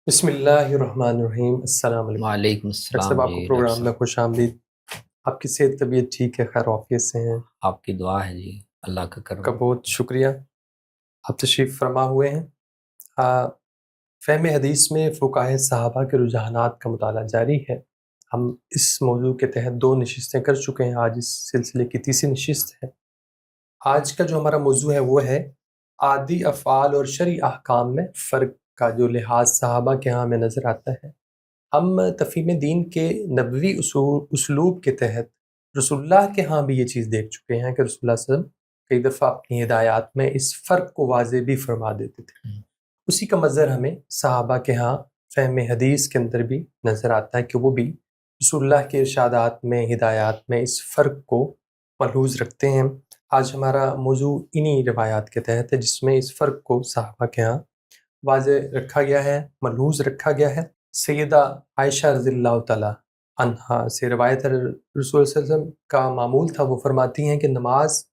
بسم اللہ الرحمن الرحیم۔ السلام علیکم وعلیکم ڈاکٹر صاحب، السلام آپ جی کو ڈاکٹر پروگرام میں صاحب، خوش آمدید۔ آپ کی صحت طبیعت ٹھیک ہے؟ خیر وعافیت سے ہیں؟ آپ کی دعا ہے جی، اللہ کا آپ کا کرم ہے۔ بہت شکریہ، آپ تشریف فرما ہوئے ہیں۔ فہم حدیث میں فقہائے صحابہ کے رجحانات کا مطالعہ جاری ہے۔ ہم اس موضوع کے تحت 2 نشستیں کر چکے ہیں، آج اس سلسلے کی تیسری نشست ہے۔ آج کا جو ہمارا موضوع ہے وہ ہے عادی افعال اور شرعی احکام میں فرق کا جو لحاظ صحابہ کے ہاں میں نظر آتا ہے۔ ہم تفہیم دین کے نبوی اسلوب کے تحت رسول اللہ کے ہاں بھی یہ چیز دیکھ چکے ہیں کہ رسول اللہ صلی اللہ علیہ وسلم کئی دفعہ اپنی ہدایات میں اس فرق کو واضح بھی فرما دیتے تھے۔ اسی کا مظہر ہمیں صحابہ کے ہاں فہم حدیث کے اندر بھی نظر آتا ہے کہ وہ بھی رسول اللہ کے ارشادات میں ہدایات میں اس فرق کو ملحوظ رکھتے ہیں۔ آج ہمارا موضوع انہی روایات کے تحت ہے جس میں اس فرق کو صحابہ کے ہاں واضح رکھا گیا ہے، ملحوظ رکھا گیا ہے۔ سیدہ عائشہ رضی اللہ تعالیٰ عنہا سے روایت ہے، رسول صلی اللہ علیہ وسلم کا معمول تھا، وہ فرماتی ہیں کہ نماز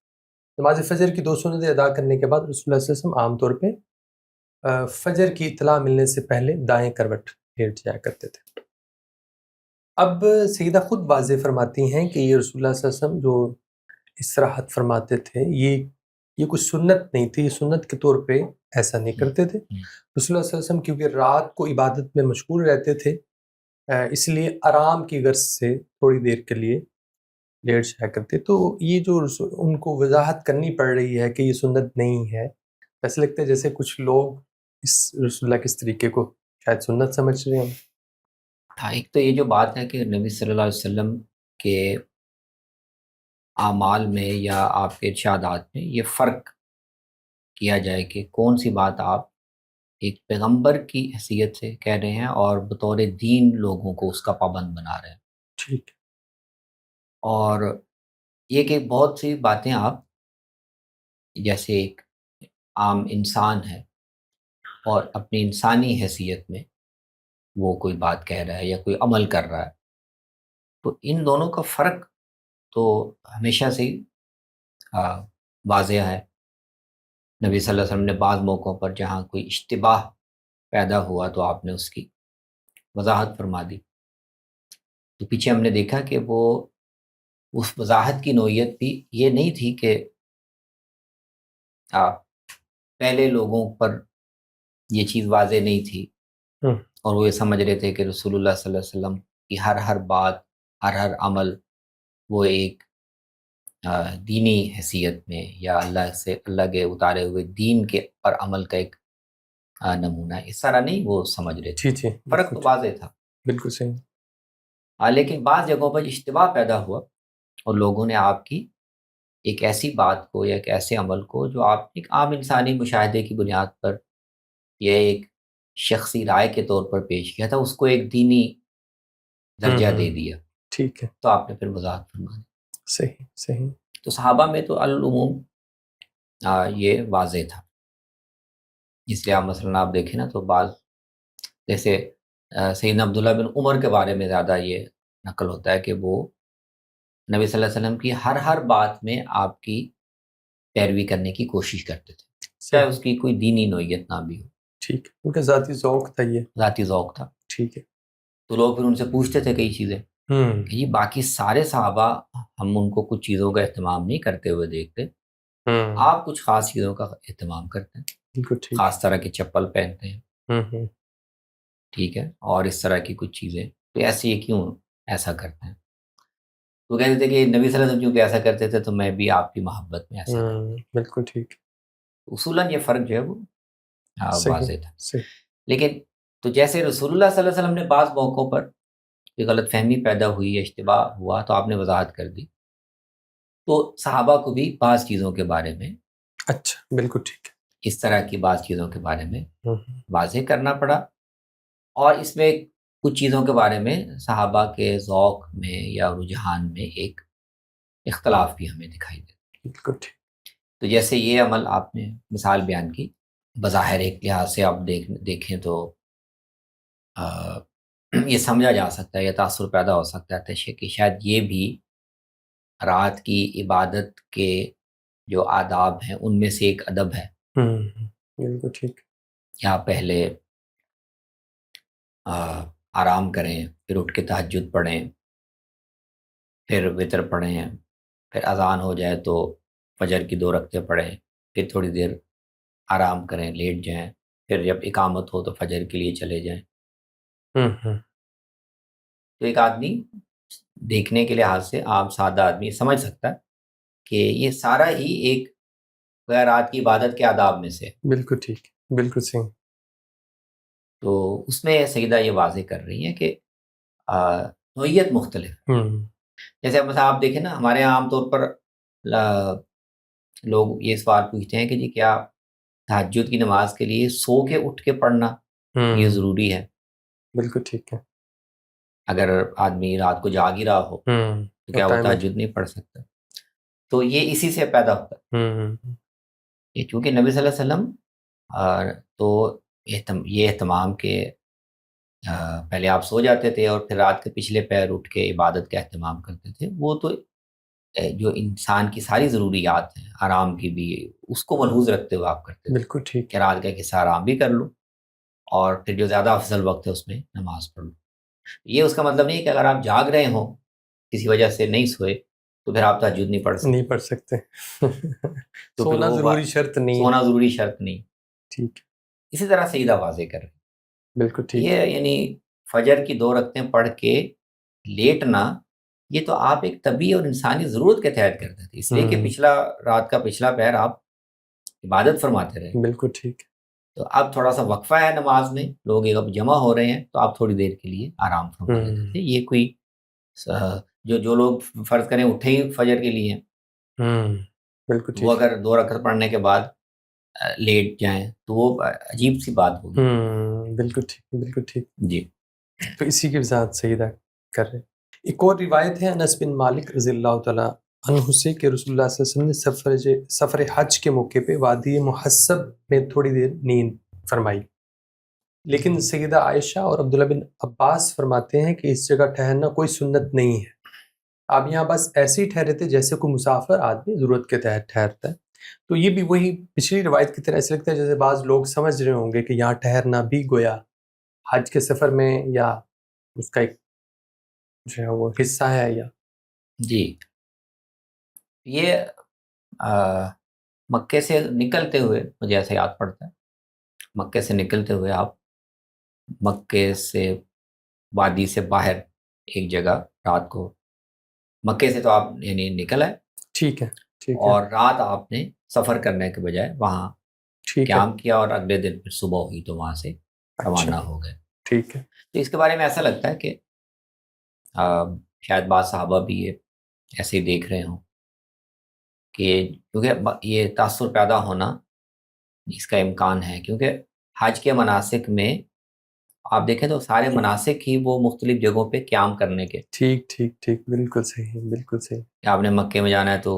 فجر کی 2 سنتیں ادا کرنے کے بعد رسول اللہ صلی اللہ علیہ وسلم عام طور پہ فجر کی اطلاع ملنے سے پہلے دائیں کروٹ لیٹ جایا کرتے تھے۔ اب سیدہ خود واضح فرماتی ہیں کہ یہ رسول اللہ صلی اللہ علیہ وسلم جو استراحت فرماتے تھے، یہ کوئی سنت نہیں تھی، یہ سنت کے طور پہ ایسا نہیں کرتے تھے۔ رسول اللہ صلی اللہ علیہ وسلم کیونکہ رات کو عبادت میں مشغول رہتے تھے، اس لیے آرام کی غرض سے تھوڑی دیر کے لیے لیٹ جایا کرتے۔ تو یہ جو ان کو وضاحت کرنی پڑ رہی ہے کہ یہ سنت نہیں ہے، ایسا لگتا ہے جیسے کچھ لوگ اس رسول اللہ کے اس طریقے کو شاید سنت سمجھ رہے ہیں۔ ہاں، ایک تو یہ جو بات ہے کہ نبی صلی اللہ علیہ وسلم کے اعمال میں یا آپ کے ارشادات میں یہ فرق کیا جائے کہ کون سی بات آپ ایک پیغمبر کی حیثیت سے کہہ رہے ہیں اور بطور دین لوگوں کو اس کا پابند بنا رہے ہیں، ٹھیک اور یہ کہ بہت سی باتیں آپ جیسے ایک عام انسان ہے اور اپنی انسانی حیثیت میں وہ کوئی بات کہہ رہا ہے یا کوئی عمل کر رہا ہے، تو ان دونوں کا فرق تو ہمیشہ سے ہی واضح ہے۔ نبی صلی اللہ علیہ وسلم نے بعض موقعوں پر جہاں کوئی اشتباہ پیدا ہوا تو آپ نے اس کی وضاحت فرما دی۔ تو پیچھے ہم نے دیکھا کہ وہ اس وضاحت کی نوعیت بھی یہ نہیں تھی کہ پہلے لوگوں پر یہ چیز واضح نہیں تھی ہے۔ اور وہ یہ سمجھ رہے تھے کہ رسول اللہ صلی اللہ علیہ وسلم کی ہر بات، ہر عمل وہ ایک دینی حیثیت میں یا اللہ کے اتارے ہوئے دین کے پر عمل کا ایک نمونہ ہے، اس طرح نہیں وہ سمجھ رہے تھے۔ جی جی، فرق بالکل تو واضح تھا، بالکل صحیح۔ لیکن بعض جگہوں پر اشتباہ پیدا ہوا اور لوگوں نے آپ کی ایک ایسی بات کو یا ایک ایسے عمل کو جو آپ ایک عام انسانی مشاہدے کی بنیاد پر یا ایک شخصی رائے کے طور پر پیش کیا تھا، اس کو ایک دینی درجہ دے دیا، ٹھیک ہے، تو آپ نے پھر وضاحت فرما دی۔ صحیح صحیح۔ تو صحابہ میں تو العموم یہ واضح تھا، اس لیے آپ مثلاً آپ دیکھیں نا تو بعض جیسے سیدنا عبداللہ بن عمر کے بارے میں زیادہ یہ نقل ہوتا ہے کہ وہ نبی صلی اللہ علیہ وسلم کی ہر بات میں آپ کی پیروی کرنے کی کوشش کرتے تھے، چاہے صحیح، اس کی کوئی دینی نوعیت نہ بھی ہو، ٹھیک ہے، ان کا ذاتی ذوق تھا یہ۔ ذاتی ذوق تھا۔ ٹھیک ہے۔ تو لوگ پھر ان سے پوچھتے تھے کئی چیزیں کہ یہ باقی سارے صحابہ ہم ان کو کچھ چیزوں کا اہتمام نہیں کرتے ہوئے دیکھتے، آپ کچھ خاص چیزوں کا اہتمام کرتے ہیں، بالکل ٹھیک خاص طرح کی چپل پہنتے ہیں، ہے۔ ٹھیک ہے، اور اس طرح کی کچھ چیزیں، تو ایسے یہ کیوں ایسا کرتے ہیں؟ تو کہتے تھے کہ نبی صلی اللہ علیہ وسلم کیونکہ ایسا کرتے تھے تو میں بھی آپ کی محبت میں ایسا کرتا بالکل ٹھیک، ہوں۔ اصولاً یہ فرق جو ہے وہ صحیح واضح تھا، صحیح۔ لیکن تو جیسے رسول اللہ صلی اللہ علیہ وسلم نے بعض موقعوں پر کوئی غلط فہمی پیدا ہوئی یا اشتباہ ہوا تو آپ نے وضاحت کر دی، تو صحابہ کو بھی بعض چیزوں کے بارے میں، اچھا، بالکل ٹھیک اس طرح کی بعض چیزوں کے بارے میں ہے۔ واضح کرنا پڑا، اور اس میں کچھ چیزوں کے بارے میں صحابہ کے ذوق میں یا رجحان میں ایک اختلاف بھی ہمیں دکھائی دے۔ بالکل ٹھیک۔ تو جیسے یہ عمل آپ نے مثال بیان کی، بظاہر ایک لحاظ سے آپ دیکھیں تو یہ سمجھا جا سکتا ہے یا تاثر پیدا ہو سکتا ہے کہ شاید یہ بھی رات کی عبادت کے جو آداب ہیں ان میں سے ایک ادب ہے، بالکل ٹھیک۔ یا پہلے آرام کریں، پھر اٹھ کے تہجد پڑھیں، پھر وطر پڑھیں، پھر اذان ہو جائے تو فجر کی 2 رکعتیں پڑھیں، پھر تھوڑی دیر آرام کریں، لیٹ جائیں، پھر جب اقامت ہو تو فجر کے لیے چلے جائیں۔ ہوں ہوں تو ایک آدمی دیکھنے کے لحاظ سے عام سادہ آدمی سمجھ سکتا ہے کہ یہ سارا ہی ایک غیر رات کی عبادت کے آداب میں سے ہے۔ بالکل ٹھیک، بالکل صحیح۔ تو اس میں سیدہ یہ واضح کر رہی ہیں کہ نوعیت مختلف ہے۔ ہوں جیسے مثلا آپ دیکھیں نا، ہمارے یہاں عام طور پر لوگ یہ سوال پوچھتے ہیں کہ جی کیا تہجد کی نماز کے لیے سو کے اٹھ کے پڑھنا یہ ہوں ضروری ہے؟ بالکل ٹھیک ہے۔ اگر اگر آدمی رات کو جاگ ہی رہا ہو تو اور کیا وہ ٹائم تہجد نہیں پڑھ سکتا؟ تو یہ اسی سے پیدا ہوتا ہے ہوں کہ چونکہ نبی صلی اللہ علیہ وسلم تو یہ اہتمام کہ پہلے آپ سو جاتے تھے اور پھر رات کے پچھلے پہر اٹھ کے عبادت کا اہتمام کرتے تھے، وہ تو جو انسان کی ساری ضروریات ہیں آرام کی بھی، اس کو ملحوظ رکھتے ہوئے آپ کرتے تھے بالکل ٹھیک کہ ہے۔ رات کا ایک حصہ آرام بھی کر لوں اور پھر جو زیادہ افضل وقت ہے اس میں نماز پڑھ لوں۔ یہ اس کا مطلب نہیں ہے کہ اگر آپ جاگ رہے ہوں کسی وجہ سے نہیں سوئے تو پھر آپ تہجد نہیں پڑھ نہیں سکتے، پڑھ سکتے تو پھر سونا وہ ضروری شرط نہیں ہے۔ سونا ضروری شرط نہیں۔ ٹھیک اسی طرح سیدہ واضح کر رہے ہے، بالکل ہیں، ٹھیک یہ یعنی فجر کی 2 رکعتیں پڑھ کے لیٹنا، یہ تو آپ ایک طبی اور انسانی ضرورت کے تحت کرتے تھے، اس ہے۔ لیے کہ رات کا پچھلا پہر آپ عبادت فرماتے رہے۔ بالکل ٹھیک تو اب تھوڑا سا وقفہ ہے نماز میں، لوگ اب جمع ہو رہے ہیں تو آپ تھوڑی دیر کے لیے آرام ہے۔ فرما لیتے تھے۔ یہ کوئی جو لوگ فرض کریں اٹھے ہی فجر کے لیے، بالکل وہ ٹھیک ہے۔ اگر 2 رکعت پڑھنے کے بعد لیٹ جائیں تو وہ عجیب سی بات ہوگی۔ بالکل ٹھیک، بالکل ٹھیک۔ جی تو اسی کی وضاحت سیدہ کر رہے ہیں۔ ایک اور روایت ہے انس بن مالک رضی اللہ تعالیٰ عنہ سے کہ رسول اللہ صلی اللہ علیہ وسلم نے سفر حج کے موقع پہ وادی محسب میں تھوڑی دیر نیند فرمائی، لیکن سیدہ عائشہ اور عبداللہ بن عباس فرماتے ہیں کہ اس جگہ ٹھہرنا کوئی سنت نہیں ہے، آپ یہاں بس ایسے ہی ٹھہرے تھے جیسے کوئی مسافر آدمی ضرورت کے تحت ٹھہرتا ہے۔ تو یہ بھی وہی پچھلی روایت کی طرح ایسے لگتا ہے جیسے بعض لوگ سمجھ رہے ہوں گے کہ یہاں ٹھہرنا بھی گویا حج کے سفر میں یا اس کا ایک جو ہے وہ حصہ ہے یا جی، یہ مکے سے نکلتے ہوئے مجھے ایسا یاد پڑتا ہے، مکے سے نکلتے ہوئے آپ مکے سے وادی سے باہر ایک جگہ رات کو، مکے سے تو آپ یعنی نکل آئے ٹھیک ہے، ٹھیک ہے، اور رات آپ نے سفر کرنے کے بجائے وہاں ٹھیک ہے، قیام کیا اور اگلے دن پھر صبح ہوئی تو وہاں سے اچھا، روانہ ہو گئے۔ ٹھیک ہے، تو اس کے بارے میں ایسا لگتا ہے کہ شاید بعض صحابہ بھی یہ ایسے ہی دیکھ رہے ہوں کہ کیونکہ یہ تاثر پیدا ہونا اس کا امکان ہے، کیونکہ حج کے مناسک میں آپ دیکھیں تو سارے مناسک ہی وہ مختلف جگہوں پہ قیام کرنے کے، ٹھیک ٹھیک ٹھیک، بالکل صحیح، بالکل صحیح۔ کہ آپ نے مکے میں جانا ہے تو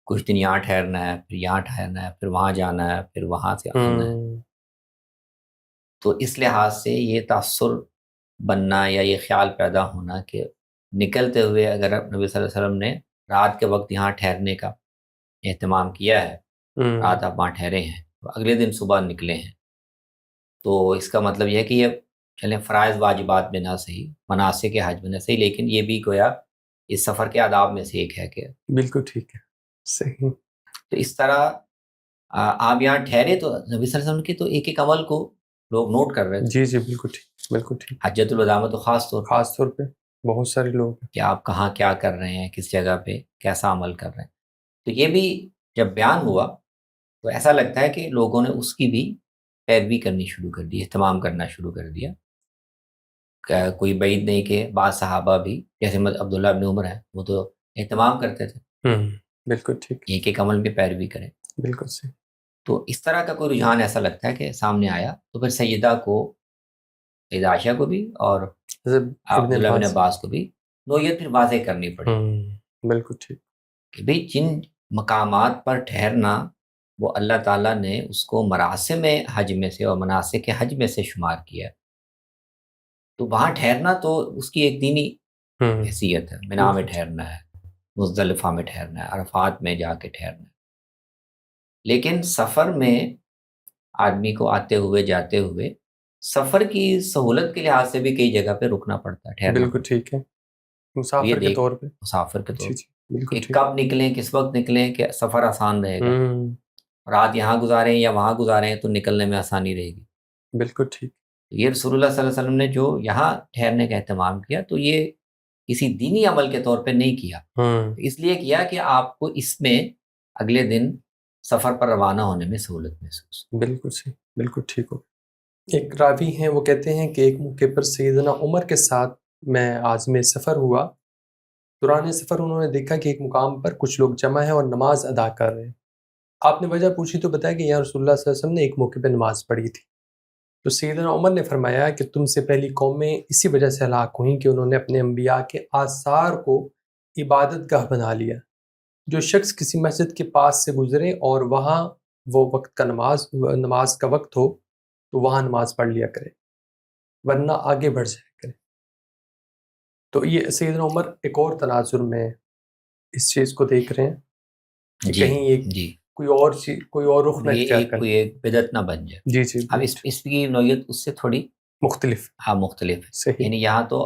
کچھ دن یہاں ٹھہرنا ہے، پھر یہاں ٹھہرنا ہے، پھر وہاں جانا ہے، پھر وہاں سے آنا ہے۔ تو اس لحاظ سے یہ تاثر بننا یا یہ خیال پیدا ہونا کہ نکلتے ہوئے اگر نبی صلی اللہ علیہ وسلم نے رات کے وقت یہاں ٹھہرنے کا اہتمام کیا ہے، رات آپ وہاں ٹھہرے ہیں، اگلے دن صبح نکلے ہیں، تو اس کا مطلب یہ ہے کہ یہ چلیں فرائض واجبات میں نہ صحیح، مناسک حج میں نہ صحیح، لیکن یہ بھی گویا اس سفر کے آداب میں سے ایک ہے کہ بالکل ٹھیک ہے، صحیح، تو اس طرح آپ یہاں ٹھہرے تو نبی صلی اللہ علیہ وسلم کے تو ایک ایک عمل کو لوگ نوٹ کر رہے تھے، جی جی، بالکل ٹھیک، بالکل ٹھیک، حجۃ الوداع میں تو خاص طور پہ خاص طور پہ بہت سارے لوگ ہیں۔ کہ آپ کہاں کیا کر رہے ہیں، کس جگہ پہ کیسا عمل کر رہے ہیں۔ تو یہ بھی جب بیان ہوا تو ایسا لگتا ہے کہ لوگوں نے اس کی بھی پیروی کرنی شروع کر دی، اہتمام کرنا شروع کر دیا۔ کوئی بعید نہیں کہ بعض صحابہ بھی جیسے عبداللہ بن عمر ہیں، وہ تو اہتمام کرتے تھے بالکل ٹھیک، ایک ایک عمل میں پیروی کریں۔ بالکل صحیح۔ تو اس طرح کا کوئی رجحان ایسا لگتا ہے کہ سامنے آیا، تو پھر سیدہ عائشہ کو بھی اور حضرت ابن عبداللہ بن عباس، عباس کو بھی نوعیت پھر واضح کرنی پڑی بالکل ٹھیک، کہ بھئی جن مقامات پر ٹھہرنا وہ اللہ تعالیٰ نے اس کو مراسم حج میں سے اور مناسک حج میں سے شمار کیا ہے، تو وہاں ٹھہرنا تو اس کی ایک دینی حیثیت ہے۔ منا میں ٹھہرنا ہے، مزدلفہ میں ٹھہرنا ہے، عرفات میں جا کے ٹھہرنا ہے، لیکن سفر میں آدمی کو آتے ہوئے جاتے ہوئے سفر کی سہولت کے لحاظ سے بھی کئی جگہ پہ رکنا پڑتا ہے، ٹھہرنا بالکل پڑتا ٹھیک ہے، ہے، یہ مسافر کے دیکھ طور پہ۔ مسافر کے طور جی، جی، بالکل کہ ٹھیک۔ کب نکلیں، کس وقت نکلیں کہ سفر آسان رہے گا، ہوں، رات یہاں گزاریں یا وہاں گزاریں تو نکلنے میں آسانی رہے گی۔ بالکل ٹھیک۔ یہ رسول اللہ صلی اللہ علیہ وسلم نے جو یہاں ٹھہرنے کا اہتمام کیا تو یہ کسی دینی عمل کے طور پہ نہیں کیا، ہوں، اس لیے کیا کہ آپ کو اس میں اگلے دن سفر پر روانہ ہونے میں سہولت محسوس۔ بالکل صحیح، بالکل ٹھیک ہو۔ ایک راوی ہیں، وہ کہتے ہیں کہ ایک موقع پر سیدنا عمر کے ساتھ میں عازم سفر ہوا۔ دوران سفر انہوں نے دیکھا کہ ایک مقام پر کچھ لوگ جمع ہیں اور نماز ادا کر رہے ہیں۔ آپ نے وجہ پوچھی تو بتایا کہ یہاں رسول اللہ صلی اللہ علیہ وسلم نے ایک موقع پہ نماز پڑھی تھی۔ تو سیدنا عمر نے فرمایا کہ تم سے پہلی قومیں اسی وجہ سے ہلاک ہوئیں کہ انہوں نے اپنے انبیاء کے آثار کو عبادت گاہ بنا لیا۔ جو شخص کسی مسجد کے پاس سے گزرے اور وہاں وہ وقت کا نماز کا وقت ہو تو وہاں نماز پڑھ لیا کرے، ورنہ آگے بڑھ جایا کرے۔ تو یہ سیدنا عمر ایک اور تناظر میں اس چیز کو دیکھ رہے ہیں کہ جی کہیں ایک جی، کوئی اور چیز، کوئی اور رخ نہ یہ اختیار ایک کریں۔ کوئی ایک بدعت نہ بن جائے۔ جی جی، اب اس کی نوعیت اس سے تھوڑی مختلف، مختلف ہے، صحیح، یعنی یہاں تو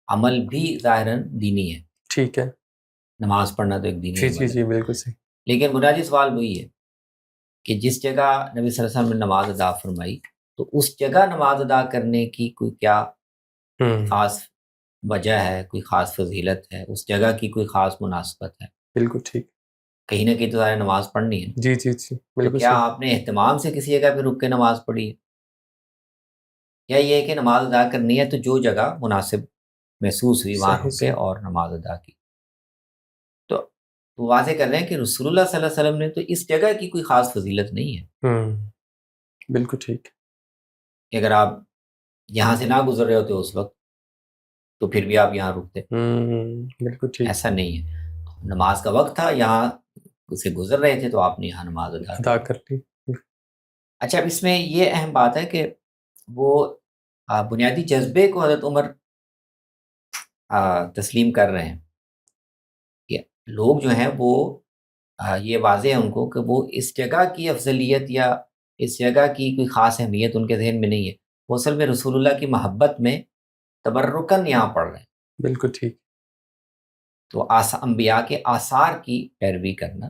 عمل بھی ظاہراً دینی ہے، ٹھیک ہے، نماز پڑھنا تو ایک دینی جی جی عمل ہے، جی، بالکل صحیح۔ لیکن بنیادی سوال وہی ہے کہ جس جگہ نبی صلی اللہ علیہ وسلم نے نماز ادا فرمائی تو اس جگہ نماز ادا کرنے کی کوئی کیا خاص وجہ ہے، کوئی خاص فضیلت ہے، اس جگہ کی کوئی خاص مناسبت ہے؟ بالکل ٹھیک، کہیں نہ کہیں تو ظاہر نماز پڑھنی ہے، جی جی جی، تو بالکل کیا صحیح، آپ نے اہتمام سے کسی جگہ پہ رک کے نماز پڑھی ہے، یا یہ ہے کہ نماز ادا کرنی ہے تو جو جگہ مناسب محسوس ہوئی وہاں صحیح رک کے صحیح، اور نماز ادا کی؟ تو واضح کر رہے ہیں کہ رسول اللہ صلی اللہ علیہ وسلم نے تو اس جگہ کی کوئی خاص فضیلت نہیں ہے بالکل ٹھیک، کہ اگر آپ یہاں سے نہ گزر رہے ہوتے اس وقت تو پھر بھی آپ یہاں رکتے، بالکل ٹھیک، ایسا نہیں ہے، نماز کا وقت تھا، یہاں سے گزر رہے تھے تو آپ نے یہاں نماز ادا کی۔ ادا کر لی، اچھا، اب اس میں یہ اہم بات ہے کہ وہ بنیادی جذبے کو حضرت عمر تسلیم کر رہے ہیں کہ لوگ جو ہیں وہ یہ واضح ہے ان کو کہ وہ اس جگہ کی افضلیت یا اس جگہ کی کوئی خاص اہمیت ان کے ذہن میں نہیں ہے، وہ اصل میں رسول اللہ کی محبت میں تبرکن یہاں پڑھ رہے ہیں۔ بالکل ٹھیک، تو انبیاء کے آثار کی پیروی کرنا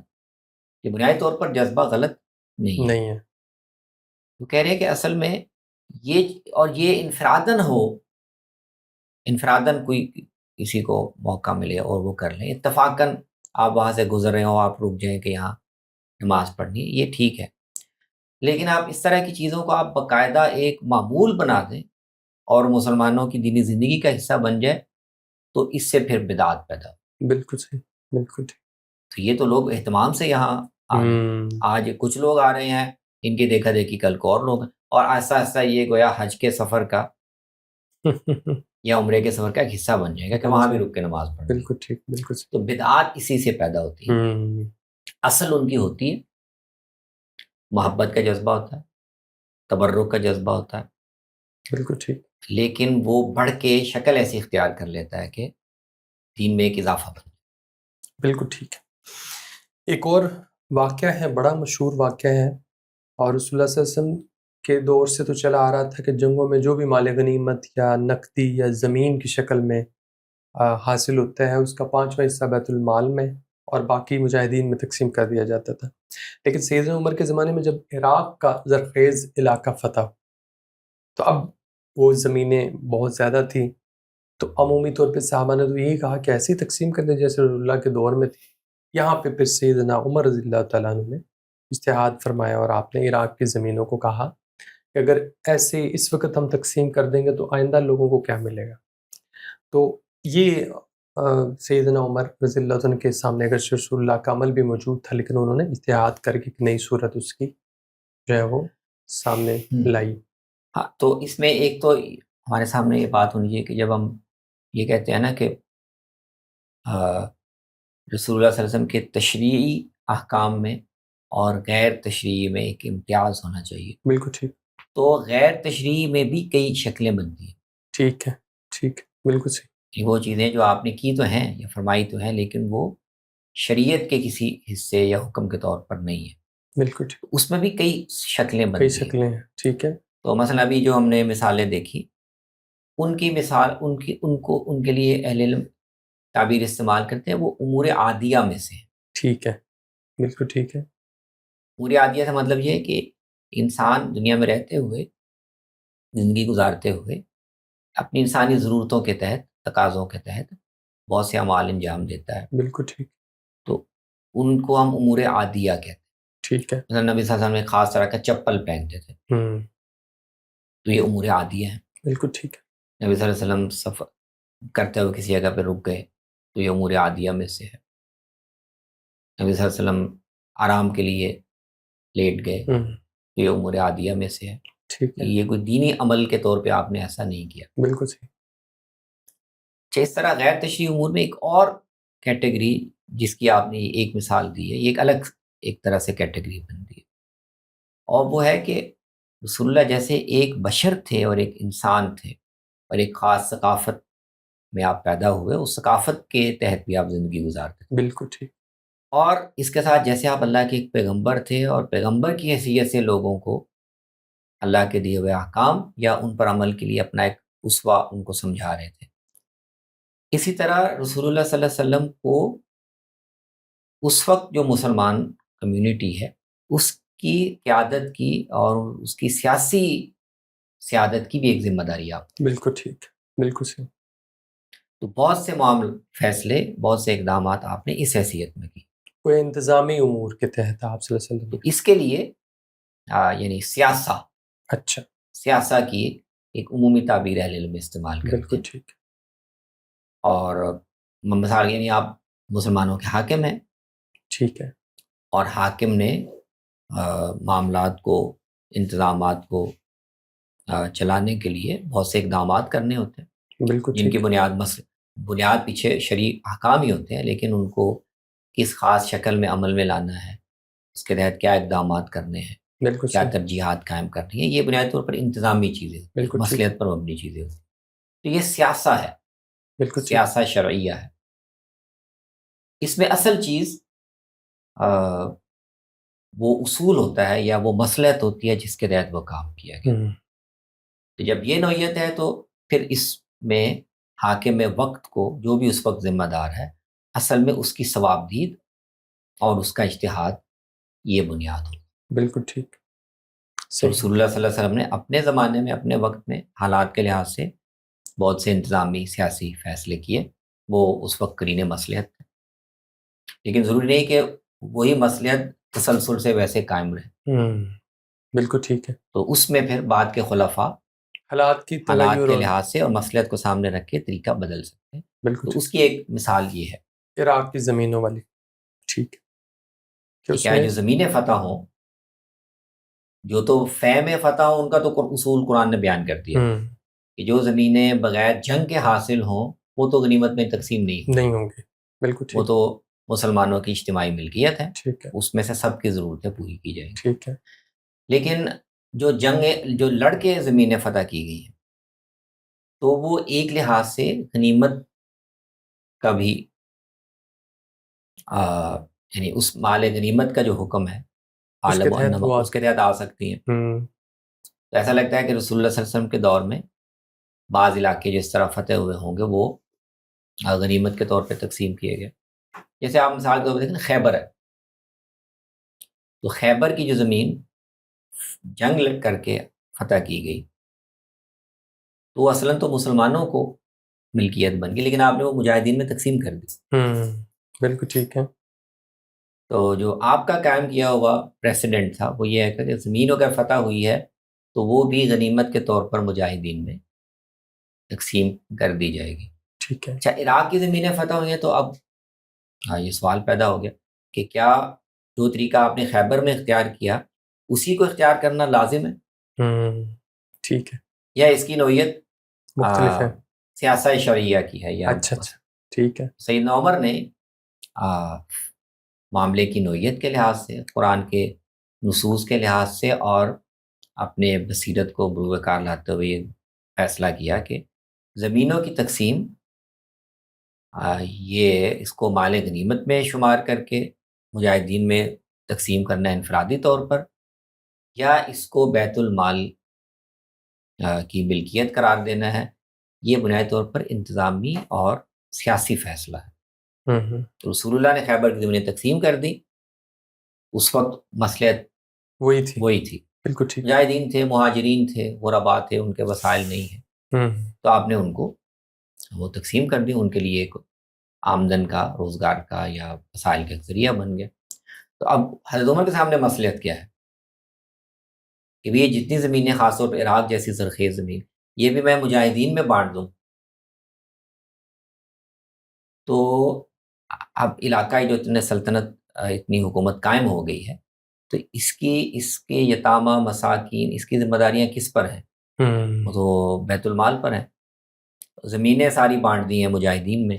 یہ بنیادی طور پر جذبہ غلط نہیں ہے، نہیں ہے، وہ کہہ رہے ہیں کہ اصل میں یہ انفرادن کوئی کسی کو موقع ملے اور وہ کر لیں، اتفاقاً آپ وہاں سے گزر رہے ہو، آپ رک جائیں کہ یہاں نماز پڑھنی ہے، یہ ٹھیک ہے، لیکن آپ اس طرح کی چیزوں کو آپ باقاعدہ ایک معمول بنا دیں اور مسلمانوں کی دینی زندگی کا حصہ بن جائے تو اس سے پھر بدعت پیدا ہو۔ بالکل صحیح، بالکل ٹھیک، تو یہ تو لوگ اہتمام سے یہاں آ رہے ہیں، آج کچھ لوگ آ رہے ہیں، ان کی دیکھا دیکھی کل کو اور لوگ ہیں، اور آہستہ آہستہ یہ گویا حج کے سفر کا یا عمرے کے سفر کا ایک حصہ بن جائے گا کہ بن وہاں بھی جائے، رک کے نماز پڑھنی ہے۔ بالکل ٹھیک، بالکل صحیح، تو بدعات اسی سے پیدا ہوتی ہیں، اصل ان کی ہوتی ہے محبت کا جذبہ ہوتا ہے، تبرک کا جذبہ ہوتا ہے، بالکل ٹھیک، لیکن وہ بڑھ کے شکل ایسی اختیار کر لیتا ہے کہ دین میں ایک اضافہ بن جائے۔ بالکل ٹھیک ہے۔ ایک اور واقعہ ہے، بڑا مشہور واقعہ ہے، اور رسول اللہ صلی اللہ علیہ وسلم کے دور سے تو چلا آ رہا تھا کہ جنگوں میں جو بھی مال غنیمت یا نقدی یا زمین کی شکل میں حاصل ہوتا ہے اس کا 5واں حصہ بیت المال میں اور باقی مجاہدین میں تقسیم کر دیا جاتا تھا۔ لیکن سیدنا عمر کے زمانے میں جب عراق کا زرخیز علاقہ فتح ہوا تو اب وہ زمینیں بہت زیادہ تھیں، تو عمومی طور پہ صحابہ نے تو یہی کہا کہ ایسے ہی تقسیم کر دیں جیسے رسول اللہ کے دور میں تھی۔ یہاں پہ پھر سیدنا عمر رضی اللہ تعالیٰ عنہ نے اجتہاد فرمایا اور آپ نے عراق کی زمینوں کو کہا کہ اگر ایسے اس وقت ہم تقسیم کر دیں گے تو آئندہ لوگوں کو کیا ملے گا۔ تو یہ سیدنا عمر رضی اللہ عنہ کے سامنے اگر رسول اللہ کا عمل بھی موجود تھا لیکن انہوں نے اجتہاد کر کے ایک نئی صورت اس کی جو ہے وہ سامنے لائی۔ ہاں، تو اس میں ایک تو ہمارے سامنے یہ بات ہونی چاہیے کہ جب ہم یہ کہتے ہیں نا کہ رسول اللہ صلی اللہ علیہ وسلم کے تشریعی احکام میں اور غیر تشریعی میں ایک امتیاز ہونا چاہیے، بالکل ٹھیک، تو غیر تشریعی میں بھی کئی شکلیں بنتی ہیں، ٹھیک ہے، ٹھیک ہے، بالکل صحیح، کہ وہ چیزیں جو آپ نے کی تو ہیں یا فرمائی تو ہیں لیکن وہ شریعت کے کسی حصے یا حکم کے طور پر نہیں ہے، بالکل ٹھیک، اس میں بھی کئی شکلیں کئی بنتی ہیں۔ شکلیں ہیں، ٹھیک ہے، تو مثلا ابھی جو ہم نے مثالیں دیکھی، ان کی مثال ان کے لیے اہل علم تعبیر استعمال کرتے ہیں، وہ امور عادیہ میں سے ہیں۔ ٹھیک ہے، بالکل ٹھیک ہے۔ امور عادیہ کا مطلب یہ ہے کہ انسان دنیا میں رہتے ہوئے، زندگی گزارتے ہوئے، اپنی انسانی ضرورتوں کے تحت، تقاضوں کے تحت بہت سے اعمال انجام دیتا ہے، بالکل ٹھیک، تو ان کو ہم امور عادیہ کہتے ہیں۔ ٹھیک ہے۔ مثلا نبی صلی اللہ علیہ وسلم ایک خاص طرح کا چپل پہنتے تھے، ہوں، تو یہ امور عادیہ ہیں۔ بالکل ٹھیک ہے۔ نبی صلی اللہ علیہ وسلم سفر کرتے ہوئے کسی جگہ پہ رک گئے، تو یہ امور عادیہ میں سے ہے۔ نبی صلی اللہ علیہ وسلم آرام کے لیے لیٹ گئے، ہوں، تو یہ امور عادیہ میں سے ہے۔ ٹھیک ہے، یہ کوئی دینی عمل کے طور پہ آپ نے ایسا نہیں کیا۔ بالکل صحیح۔ اچھا، اس طرح غیر تشریعی امور میں ایک اور کیٹیگری جس کی آپ نے ایک مثال دی ہے، یہ ایک الگ ایک طرح سے کیٹیگری بنتی ہے، اور وہ ہے کہ رسول اللہ جیسے ایک بشر تھے اور ایک انسان تھے، اور ایک خاص ثقافت میں آپ پیدا ہوئے، اس ثقافت کے تحت بھی آپ زندگی گزارتے تھے، بالکل ٹھیک، اور اس کے ساتھ جیسے آپ اللہ کے ایک پیغمبر تھے اور پیغمبر کی حیثیت سے لوگوں کو اللہ کے دیے ہوئے احکام یا ان پر عمل کے لیے اپنا ایک اسوہ ان کو سمجھا رہے تھے، اسی طرح رسول اللہ صلی اللہ علیہ وسلم کو اس وقت جو مسلمان کمیونٹی ہے اس کی قیادت کی اور اس کی سیادت کی بھی ایک ذمہ داری آپ، بالکل ٹھیک، بالکل صحیح۔ تو بہت سے فیصلے، بہت سے اقدامات آپ نے اس حیثیت میں کی، کوئی انتظامی امور کے تحت آپ صلی اللہ علیہ تو وسلم۔ اس کے لیے یعنی اچھا، سیاسہ کی ایک عمومی تعبیر اہل علم استعمال کرتے بالکل ہیں، ٹھیک، اور مثال یعنی آپ مسلمانوں کے حاکم ہیں، ٹھیک ہے، اور حاکم نے معاملات کو، انتظامات کو چلانے کے لیے بہت سے اقدامات کرنے ہوتے ہیں، بالکل جن کی ٹھیک، بنیاد پیچھے شرعی احکام ہی ہوتے ہیں، لیکن ان کو کس خاص شکل میں عمل میں لانا ہے، اس کے تحت کیا اقدامات کرنے ہیں، بالکل کیا صحیح، ترجیحات قائم کرنی ہیں، یہ بنیادی طور پر انتظامی چیزیں ہوتی ہیں، بالکل ٹھیک، مصلحت پر مبنی چیزیں ہوتی ہیں، تو یہ سیاسہ ہے، بالکل ٹھیک، سیاسہ شرعیہ ہے۔ اس میں اصل چیز وہ اصول ہوتا ہے یا وہ مصلحت ہوتی ہے جس کے تحت وہ کام کیا گیا، ہوں، تو جب یہ نوعیت ہے تو پھر اس میں حاکم وقت کو، جو بھی اس وقت ذمہ دار ہے، اصل میں اس کی ثوابدید اور اس کا اجتہاد یہ بنیاد ہو۔ بالکل ٹھیک، تو صحیح، رسول اللہ صلی اللہ علیہ وسلم نے اپنے زمانے میں، اپنے وقت میں، حالات کے لحاظ سے بہت سے انتظامی سیاسی فیصلے کیے، وہ اس وقت قرین مصلحت تھے، لیکن ضروری نہیں کہ وہی مصلحت تسلسل سے ویسے قائم رہے، ہوں، بالکل ٹھیک ہے۔ تو اس میں پھر بعد کے خلفاء حالات کی حالات تغیر کے اور لحاظ سے اور مصلحت کو سامنے رکھ کے طریقہ بدل سکتے ہیں، بالکل تو ٹھیک، اس کی ایک مثال یہ ہے عراق کی زمینوں والی، ٹھیک ہے، کہ کہ اس کیا میں جو زمینیں فتح ہوں، جو تو فہم فتح ہوں، ان کا تو اصول قرآن نے بیان کر دیا ہوں، کہ جو زمینیں بغیر جنگ کے حاصل ہوں وہ تو غنیمت میں تقسیم نہیں ہوں، نہیں ہوں گے، بالکل وہ ٹھیک، تو مسلمانوں کی اجتماعی ملکیت ہے، ٹھیک ہے، اس میں سے سب کی ضرورتیں پوری کی جائیں گی، ٹھیک ہے، لیکن جو لڑ کے زمینیں فتح کی گئی ہیں تو وہ ایک لحاظ سے غنیمت کا بھی یعنی اس مال غنیمت کا جو حکم ہے، اس کے عالم و تحت انما، وہ اس کے آتی تحت آ سکتی ہیں، ہوں، تو ایسا لگتا ہے کہ رسول اللہ صلی اللہ علیہ وسلم کے دور میں بعض علاقے جس طرح فتح ہوئے ہوں گے وہ غنیمت کے طور پہ تقسیم کیے گئے، جیسے آپ مثال کے طور پہ دیکھیں خیبر ہے، تو خیبر کی جو زمین جنگ لڑ کر کے فتح کی گئی تو وہ اصلاً تو مسلمانوں کو ملکیت بن گئی، لیکن آپ نے وہ مجاہدین میں تقسیم کر دی، ہوں، بالکل ٹھیک ہے، تو جو آپ کا قائم کیا ہوا پریسیڈنٹ تھا وہ یہ ہے کہ زمین اگر فتح ہوئی ہے تو وہ بھی غنیمت کے طور پر مجاہدین میں تقسیم کر دی جائے گی۔ ٹھیک ہے، اچھا، عراق کی زمینیں فتح ہوئی ہیں تو اب یہ سوال پیدا ہو گیا کہ کیا جو طریقہ آپ نے خیبر میں اختیار کیا اسی کو اختیار کرنا لازم ہے، ہوں، ٹھیک ہے، یا اس کی نوعیت مختلف ہے، سیاسہ شرعیہ کی ہے، یا اچھا اچھا، ٹھیک ہے، سیدنا عمر نے معاملے کی نوعیت کے لحاظ سے، قرآن کے نصوص کے لحاظ سے، اور اپنے بصیرت کو بروئے کار لاتے ہوئے یہ فیصلہ کیا کہ زمینوں کی تقسیم یہ اس کو مال غنیمت میں شمار کر کے مجاہدین میں تقسیم کرنا انفرادی طور پر، یا اس کو بیت المال کی ملکیت قرار دینا ہے، یہ بنیادی طور پر انتظامی اور سیاسی فیصلہ ہے۔ تو رسول اللہ نے خیبر کی زمینیں تقسیم کر دی، اس وقت مصلحت وہی تھی، بالکل ٹھیک۔ مجاہدین تھے، مہاجرین تھے، غربا تھے، ان کے وسائل نہیں ہیں، تو آپ نے ان کو وہ تقسیم کر دی، ان کے لیے ایک آمدن کا، روزگار کا یا وسائل کا ذریعہ بن گیا۔ تو اب حضرت عمر کے سامنے مصلحت کیا ہے کہ یہ جتنی زمینیں، خاص طور پہ عراق جیسی زرخیز زمین، یہ بھی میں مجاہدین میں بانٹ دوں، تو اب علاقائی جو اتنے سلطنت، اتنی حکومت قائم ہو گئی ہے، تو اس کے یتامہ، مساکین، اس کی ذمہ داریاں کس پر ہیں؟ وہ تو بیت المال پر ہیں۔ زمینیں ساری بانٹ دی ہیں مجاہدین میں،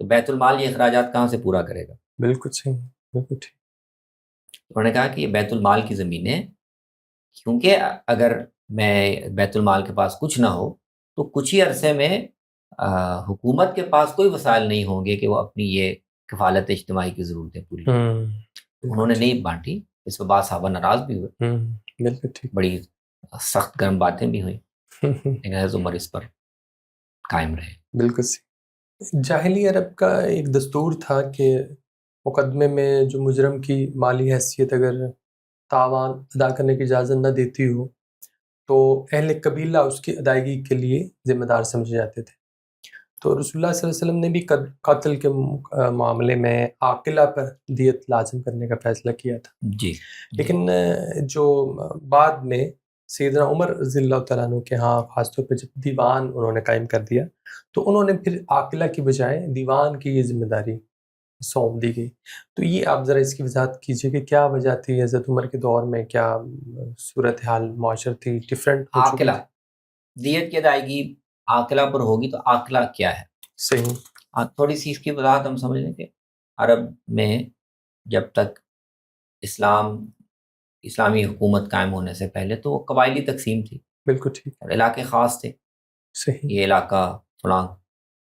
تو بیت المال یہ اخراجات کہاں سے پورا کرے گا؟ بالکل صحیح، بالکل ٹھیک۔ انہوں نے کہا کہ یہ بیت المال کی زمینیں، کیونکہ اگر میں بیت المال کے پاس کچھ نہ ہو تو کچھ ہی عرصے میں حکومت کے پاس کوئی وسائل نہیں ہوں گے کہ وہ اپنی یہ کفالت اجتماعی کی ضرورتیں پوری کریں۔ انہوں نے نہیں بانٹی، اس پہ بعض صحابہ ناراض بھی ہوئے، بالکل ٹھیک، بڑی سخت گرم باتیں بھی ہوئیں، لیکن حضرت عمر اس پر قائم رہے۔ بالکل صحیح۔ جاہلی عرب کا ایک دستور تھا کہ مقدمے میں جو مجرم کی مالی حیثیت اگر تاوان ادا کرنے کی اجازت نہ دیتی ہو تو اہل قبیلہ اس کی ادائیگی کے لیے ذمہ دار سمجھے جاتے تھے۔ تو رسول اللہ صلی اللہ علیہ وسلم نے بھی قتل کے معاملے میں عاقلہ پر دیت لازم کرنے کا فیصلہ کیا تھا۔ جی، لیکن جو بعد میں سیدنا عمر رضی اللہ تعالیٰ عنہ کے ہاں خاص طور پہ جب دیوان انہوں نے قائم کر دیا تو انہوں نے پھر عاقلہ کی بجائے دیوان کی یہ ذمہ داری سونپ دی گئی۔ تو یہ آپ ذرا اس کی وضاحت کیجیے کہ کیا وجہ تھی حضرت عمر کے دور میں، کیا صورتحال معاشر تھی، ڈفرینٹ ہو چکی عاقلہ تھی؟ دیت کی ادائیگی عاقلہ پر ہوگی، تو عاقلہ کیا ہے؟ صحیح، تھوڑی سی اس کی وضاحت ہم سمجھ لیں کہ عرب میں جب تک اسلامی حکومت قائم ہونے سے پہلے تو وہ قبائلی تقسیم تھی، بالکل ٹھیک، اور علاقے خاص تھے، صحیح، یہ علاقہ فلاں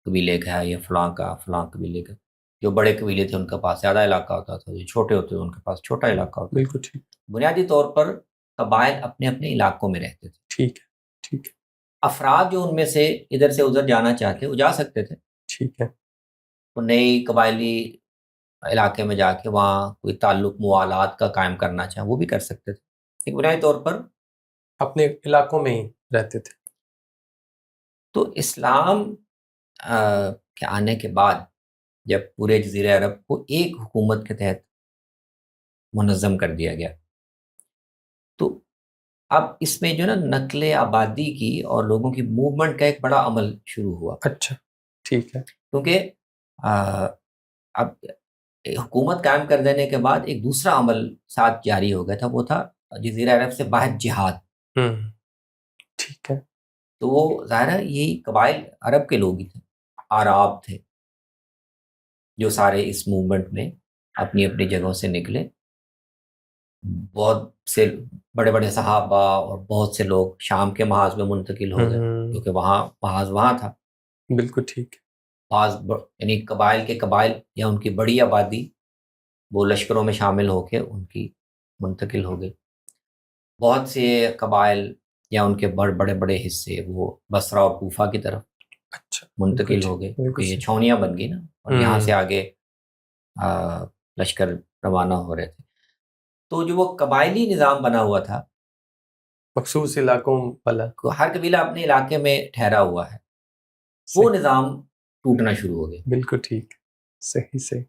قبیلے کا ہے، یہ فلاں کا، فلاں قبیلے کا۔ جو بڑے قبیلے تھے ان کے پاس زیادہ علاقہ ہوتا تھا، جو چھوٹے ہوتے تھے ان کے پاس چھوٹا علاقہ ہوتا تھا۔ بالکل ٹھیک، بنیادی طور پر قبائل اپنے اپنے علاقوں میں رہتے تھے، ٹھیک ہے، ٹھیک ہے، افراد جو ان میں سے ادھر سے ادھر جانا چاہتے وہ جا سکتے تھے، ٹھیک ہے، وہ نئی قبائلی علاقے میں جا کے وہاں کوئی تعلق موالات کا قائم کرنا چاہیں وہ بھی کر سکتے تھے، لیکن بنیادی طور پر اپنے علاقوں میں ہی رہتے تھے۔ تو اسلام کے آنے کے بعد جب پورے جزیرہ عرب کو ایک حکومت کے تحت منظم کر دیا گیا، تو اب اس میں جو نا نقل آبادی کی اور لوگوں کی موومنٹ کا ایک بڑا عمل شروع ہوا، اچھا، ٹھیک ہے، کیونکہ اب حکومت قائم کر دینے کے بعد ایک دوسرا عمل ساتھ جاری ہو گیا تھا، وہ تھا جزیرہ عرب سے باہر جہاد۔ ٹھیک ہے، تو وہ ظاہر ہے یہی قبائل عرب کے لوگ ہی تھے، آراب تھے، جو سارے اس موومنٹ میں اپنی اپنی جگہوں سے نکلے۔ بہت سے بڑے بڑے صحابہ اور بہت سے لوگ شام کے محاذ میں منتقل ہو گئے، کیونکہ وہاں محاذ وہاں تھا۔ بالکل ٹھیک، یعنی قبائل کے قبائل یا ان کی بڑی آبادی وہ لشکروں میں شامل ہو کے ان کی منتقل ہو گئی۔ بہت سے قبائل یا ان کے بڑے بڑے حصے وہ بصرہ اور کوفہ کی طرف اچھا منتقل ہو گئے، کیونکہ یہ چھاؤنیاں بن گئی نا، اور یہاں سے آگے لشکر روانہ ہو رہے تھے۔ تو جو وہ قبائلی نظام بنا ہوا تھا، مخصوص علاقوں والا، ہر قبیلہ اپنے علاقے میں ٹھہرا ہوا ہے، وہ نظام ٹوٹنا شروع ہو گیا۔ بالکل ٹھیک، صحیح صحیح۔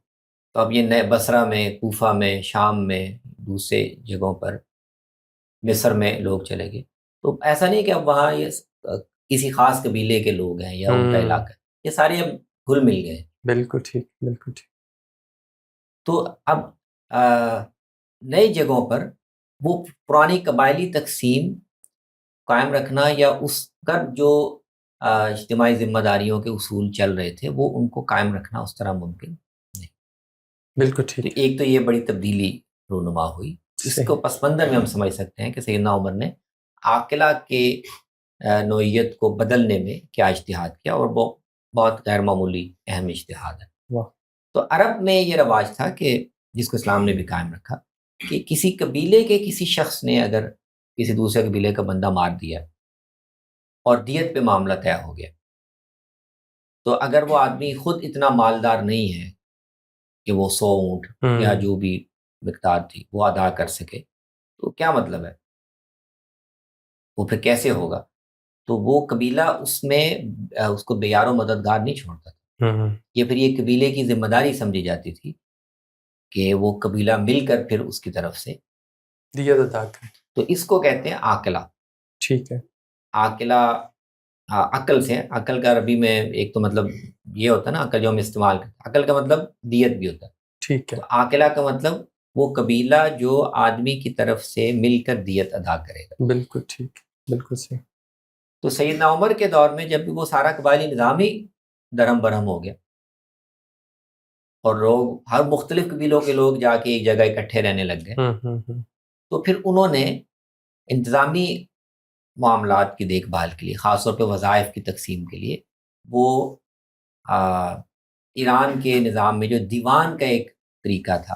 تو اب یہ نئے بصرہ میں، کوفہ میں، شام میں، دوسرے جگہوں پر، مصر میں لوگ چلے گئے۔ تو ایسا نہیں کہ اب وہاں یہ کسی خاص قبیلے کے لوگ ہیں یا ان کا علاقہ ہے، یہ سارے اب گھل مل گئے۔ بالکل ٹھیک، بالکل ٹھیک۔ تو اب نئی جگہوں پر وہ پرانی قبائلی تقسیم قائم رکھنا یا اس پر جو اجتماعی ذمہ داریوں کے اصول چل رہے تھے وہ ان کو قائم رکھنا اس طرح ممکن نہیں۔ بالکل ٹھیک، تو ایک تو یہ بڑی تبدیلی رونما ہوئی، اس کو پس منظر میں ہم سمجھ سکتے ہیں کہ سیدنا عمر نے عاقلہ کے نوعیت کو بدلنے میں کیا اجتہاد کیا، اور وہ بہت غیر معمولی اہم اجتہاد ہے۔ تو عرب میں یہ رواج تھا کہ جس کو اسلام نے بھی قائم رکھا، کہ کسی قبیلے کے کسی شخص نے اگر کسی دوسرے قبیلے کا بندہ مار دیا اور دیت پہ معاملہ طے ہو گیا، تو اگر وہ آدمی خود اتنا مالدار نہیں ہے کہ وہ 100 اونٹ یا جو بھی مقدار تھی وہ ادا کر سکے، تو کیا مطلب ہے، وہ پھر کیسے ہوگا؟ تو وہ قبیلہ اس میں اس کو بیار و مددگار نہیں چھوڑتا تھا، یہ پھر یہ قبیلے کی ذمہ داری سمجھی جاتی تھی کہ وہ قبیلہ مل کر پھر اس کی طرف سے دیت ادا کریں. تو اس کو کہتے ہیں عاقلہ. ٹھیک ہے. عاقلہ عقل سے، عقل کا عربی میں ایک تو مطلب یہ ہوتا ہے نا، عقل جو ہم استعمال کرتے ہیں، عقل کا مطلب دیت بھی ہوتا ہے. ٹھیک ہے. تو عاقلہ کا مطلب وہ قبیلہ جو آدمی کی طرف سے مل کر دیت ادا کرے گا. بالکل ٹھیک، بالکل صحیح. تو سیدنا عمر کے دور میں جب بھی وہ سارا قبائلی نظام ہی درہم برہم ہو گیا اور لوگ ہر مختلف قبیلوں کے لوگ جا کے ایک جگہ اکٹھے رہنے لگ گئے، تو پھر انہوں نے انتظامی معاملات کی دیکھ بھال کے لیے، خاص طور پہ وظائف کی تقسیم کے لیے، وہ ایران کے نظام میں جو دیوان کا ایک طریقہ تھا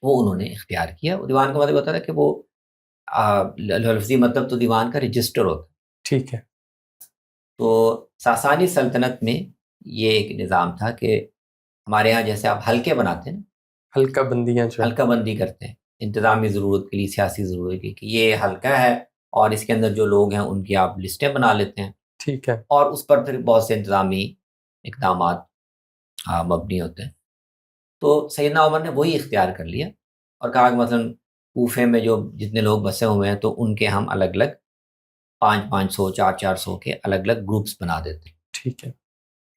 وہ انہوں نے اختیار کیا. دیوان کا مطلب ہوتا تھا کہ وہ لفظی مطلب تو دیوان کا رجسٹر ہوتا. ٹھیک ہے. تو ساسانی سلطنت میں یہ ایک نظام تھا کہ ہمارے ہاں جیسے آپ حلقے بناتے ہیں، حلقہ بندیاں جو حلقہ بندی کرتے ہیں انتظامی ضرورت کے لیے، سیاسی ضرورت کے لیے، کہ یہ حلقہ ہے اور اس کے اندر جو لوگ ہیں ان کی آپ لسٹیں بنا لیتے ہیں. ٹھیک ہے. اور اس پر پھر بہت سے انتظامی اقدامات مبنی ہوتے ہیں. تو سیدنا عمر نے وہی اختیار کر لیا اور کہا کہ مثلا کوفے میں جو جتنے لوگ بسے ہوئے ہیں تو ان کے ہم الگ الگ 500 400 کے الگ الگ گروپس بنا دیتے ہیں. ٹھیک ہے.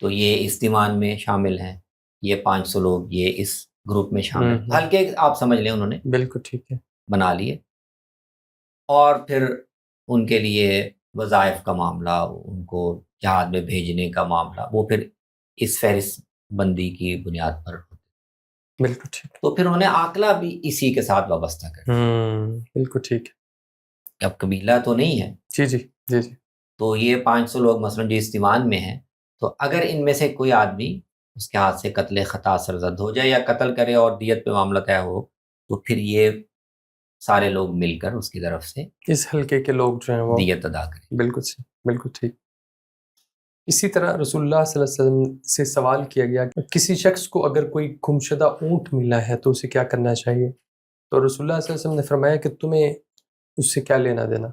تو یہ اس دیوان میں شامل ہیں، یہ 500 لوگ یہ اس گروپ میں شامل ہیں. ہلکے آپ سمجھ لیں انہوں نے بالکل ٹھیک ہے بنا لیے. اور پھر ان کے لیے وظائف کا معاملہ، ان کو جہاد میں بھیجنے کا معاملہ، وہ پھر اس فہرست بندی کی بنیاد پر ہوتے. بالکل ٹھیک. تو پھر انہوں نے عاقلہ بھی اسی کے ساتھ وابستہ کر بالکل ٹھیک ہے. اب قبیلہ تو نہیں ہے. جی جی جی جی. تو یہ 500 لوگ مثلا جو اس دیوان میں ہیں، تو اگر ان میں سے کوئی آدمی اس کے ہاتھ سے قتل خطا سرزد ہو جائے یا قتل کرے اور دیت پہ معاملہ طے ہو، تو پھر یہ سارے لوگ مل کر اس کی طرف سے اس حلقے کے لوگ جو ہیں وہ دیت ادا کریں. بالکل صحیح، بالکل ٹھیک. اسی طرح رسول اللہ صلی اللہ علیہ وسلم سے سوال کیا گیا کہ کسی شخص کو اگر کوئی گمشدہ اونٹ ملا ہے تو اسے کیا کرنا چاہیے؟ تو رسول اللہ صلی اللہ علیہ وسلم نے فرمایا کہ تمہیں اس سے کیا لینا دینا،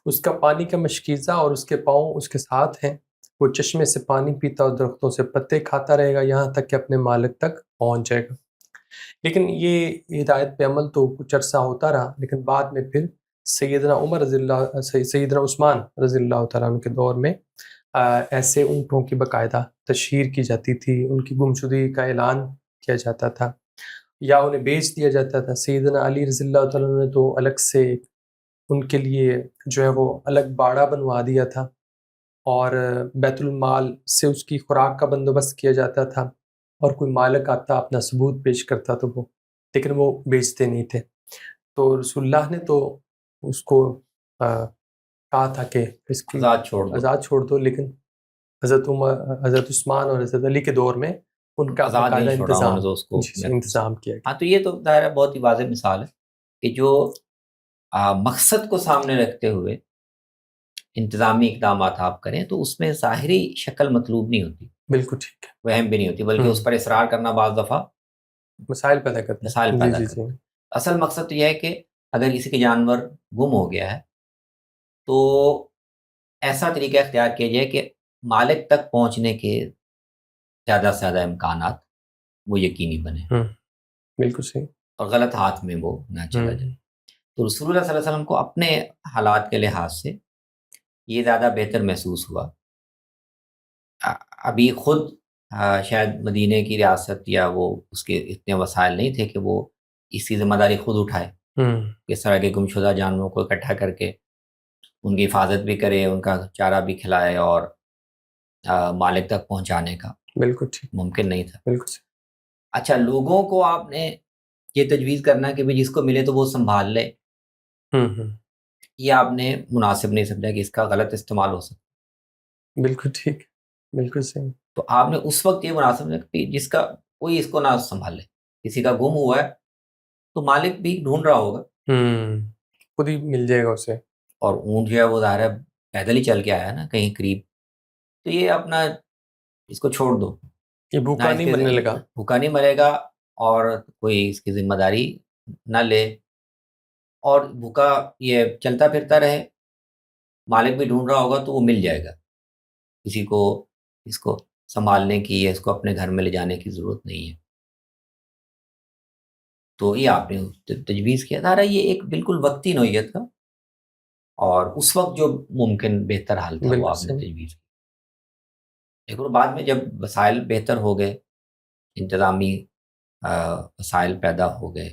اس کا پانی کا مشکیزہ اور اس کے پاؤں اس کے ساتھ ہیں، وہ چشمے سے پانی پیتا اور درختوں سے پتے کھاتا رہے گا یہاں تک کہ اپنے مالک تک پہنچ جائے گا. لیکن یہ ہدایت پہ عمل تو کچھ عرصہ ہوتا رہا، لیکن بعد میں پھر سیدنا عثمان رضی اللہ تعالیٰ عنہ کے دور میں ایسے اونٹوں کی باقاعدہ تشہیر کی جاتی تھی، ان کی گمشدگی کا اعلان کیا جاتا تھا یا انہیں بیچ دیا جاتا تھا. سیدنا علی رضی اللہ تعالیٰ عنہ نے تو الگ سے ان کے لیے جو ہے وہ الگ باڑہ بنوا دیا تھا اور بیت المال سے اس کی خوراک کا بندوبست کیا جاتا تھا، اور کوئی مالک آتا اپنا ثبوت پیش کرتا تو وہ، لیکن وہ بیچتے نہیں تھے. تو رسول اللہ نے تو اس کو کہا تھا کہ اس کی آزاد چھوڑ دو، لیکن حضرت عثمان اور حضرت علی کے دور میں ان کا باقاعدہ انتظام کیا گیا. ہاں، تو یہ تو ظاہر ہے بہت ہی واضح مثال ہے کہ جو مقصد کو سامنے رکھتے ہوئے انتظامی اقدامات آپ کریں تو اس میں ظاہری شکل مطلوب نہیں ہوتی. بالکل ٹھیک ہے. وہم بھی نہیں ہوتی، بلکہ اس پر اصرار کرنا بعض دفعہ مسائل پیدا کرتا ہے. اصل مقصد تو یہ ہے کہ اگر کسی کے جانور گم ہو گیا ہے تو ایسا طریقہ اختیار کیا جائے کہ مالک تک پہنچنے کے زیادہ سے زیادہ امکانات وہ یقینی بنے. بالکل صحیح. اور غلط ہاتھ میں وہ نہ چلا جائے. تو رسول اللہ صلی اللہ علیہ وسلم کو اپنے حالات کے لحاظ سے یہ زیادہ بہتر محسوس ہوا. ابھی خود شاید مدینہ کی ریاست یا وہ اس کے اتنے وسائل نہیں تھے کہ وہ اس کی ذمہ داری خود اٹھائے، اس طرح کے گمشدہ جانوروں کو اکٹھا کر کے ان کی حفاظت بھی کرے، ان کا چارہ بھی کھلائے اور مالک تک پہنچانے کا بالکل ٹھیک ممکن نہیں تھا. بالکل. اچھا، لوگوں کو آپ نے یہ تجویز کرنا کہ جس کو ملے تو وہ سنبھال لے، یہ آپ نے مناسب نہیں سمجھا کہ اس کا غلط استعمال ہو سکتا. بالکل ٹھیک، بالکل صحیح. تو آپ نے اس وقت یہ مناسب سمجھا کہ جس کا کوئی اس کو نہ سنبھال لے، کسی کا گم ہوا ہے تو مالک بھی ڈھونڈ رہا ہوگا، خود ہی مل جائے گا اسے. اور اونٹ جو ہے وہ ظاہر ہے پیدل ہی چل کے آیا نا کہیں قریب، تو یہ اپنا اس کو چھوڑ دو، یہ نہ بھوکا اس نہیں کے مرنے لگا۔ بھوکا نہیں مرے گا، اور کوئی اس کی ذمہ داری نہ لے، اور بھوکا یہ چلتا پھرتا رہے، مالک بھی ڈھونڈ رہا ہوگا تو وہ مل جائے گا، کسی کو اس کو سنبھالنے کی یا اس کو اپنے گھر میں لے جانے کی ضرورت نہیں ہے۔ تو یہ آپ نے تجویز کیا تھا، یہ ایک بالکل وقتی نوعیت کا، اور اس وقت جو ممکن بہتر حال تھا وہ بالکل آپ نے صحیح۔ تجویز کیا، لیکن بعد میں جب وسائل بہتر ہو گئے، انتظامی وسائل پیدا ہو گئے،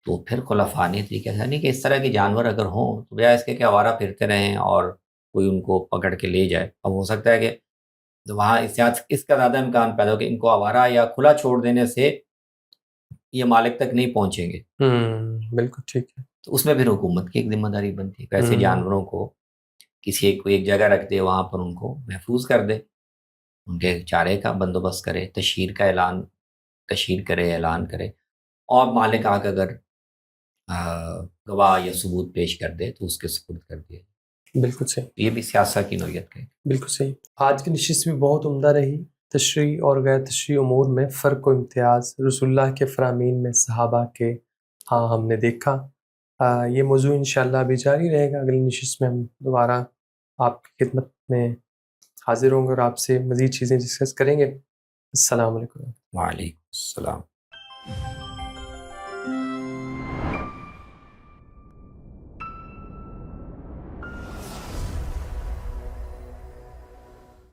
تو پھر خلفانی طریقے سے، یعنی کہ اس طرح کے جانور اگر ہوں تو بجائے اس کے کہ آوارہ پھرتے رہیں اور کوئی ان کو پکڑ کے لے جائے، اب ہو سکتا ہے کہ وہاں اس کا زیادہ امکان پیدا ہو کہ ان کو آوارہ یا کھلا چھوڑ دینے سے یہ مالک تک نہیں پہنچیں گے، بالکل ٹھیک ہے۔ تو اس میں پھر حکومت کی ایک ذمہ داری بنتی ہے، ایسے ہوں، جانوروں کو کسی ایک جگہ رکھ دے، وہاں پر ان کو محفوظ کر دے، ان کے چارے کا بندوبست کرے، تشہیر کرے، اعلان کرے، اور مالک آ کے اگر گواہ یا ثبوت پیش کر دے تو اس کے سپرد کر دیا۔ بالکل صحیح۔ یہ بھی سیاست کی نوعیت کا ہے۔ بالکل صحیح۔ آج کی نشست بھی بہت عمدہ رہی۔ تشریعی اور غیر تشریعی امور میں فرق و امتیاز، رسول اللہ کے فرامین میں صحابہ کے، ہاں ہم نے دیکھا۔ یہ موضوع انشاءاللہ ابھی جاری رہے گا۔ اگلی نشست میں ہم دوبارہ آپ کی خدمت میں حاضر ہوں گے اور آپ سے مزید چیزیں ڈسکس کریں گے۔ السلام علیکم۔ وعلیکم السلام۔